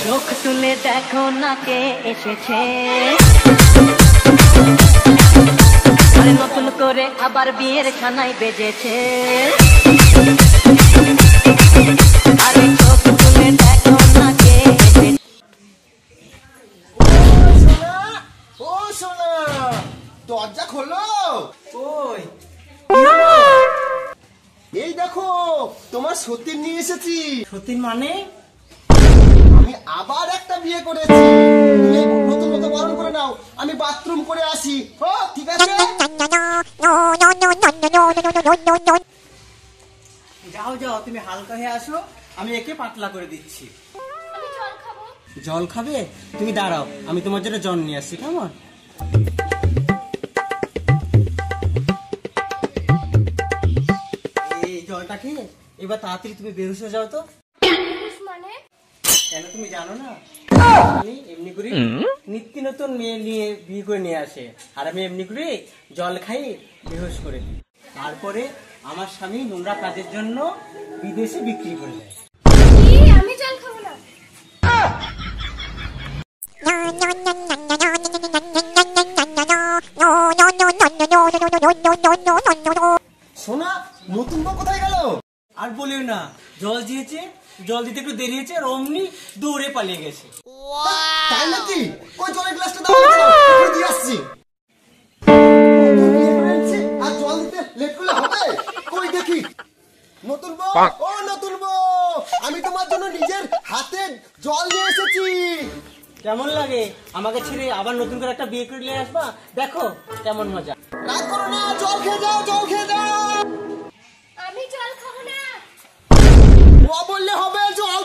চোখ তুলে দেখো না কে এসেছে, আরে নতুন করে আবার বিয়ের ছানাই বেজেছে। আরে চোখ তুলে দেখো না কে এসেছে। ও সোনা, দরজা খোলো। ওই এই দেখো তোমার সতীন নিয়ে এসেছি। সতীন মানে? আমি আবার একটা বিয়ে করেছি। তুমি নতুন মতো বরণ করে নাও, আমি বাথরুম করে আসি। ও ঠিক আছে। যাও যাও, তুমি হালকা হয়ে আসো, আমি একে পাতলা করে দিচ্ছি। জল খাবে? তুমি দাঁড়াও, আমি তোমার জন্য জল নিয়ে আসছি। কেমন? এই জলটা খেয়ে এবার তাড়াতাড়ি তুমি বেরোস হয়ে যাও তো। মানে কেন তুমি জানো না? আমি এমনি করে নিত্য নতুন মেয়ে নিয়ে বিয়ে করে নিয়ে আসে, আর আমি এমনি করে জল খাই বেহুশ করে দিই। তারপরে আমার স্বামী নোংরা কাজের জন্য বিদেশে বিক্রি করে দেয়। আমি জল খাবো না। সোনা, নতুন বউ কোথায় গেল? আর বলিও না, জল দিয়েছে, জল দিতে একটু দেরি হয়েছে, আর অমনি দৌড়ে পালিয়ে গেছে। তাই নাকি? ওই জলের গ্লাসটা দাও, করে দিয়ে আসছি। আর জল দিতে লেট করলে হবে? কই দেখি। নতুন বউ, ও নতুন বউ, আমি তোমার জন্য নিজের হাতে জল নিয়ে এসেছি। কেমন লাগে আমাকে ছেড়ে আবার নতুন করে একটা বিয়ে করে নিয়ে আসবা? দেখো কেমন মজা। রাগ করো না, জল খেয়ে যাও, জল খেয়ে যাও। আমি জল খাবো না। ও বললে হবে, জল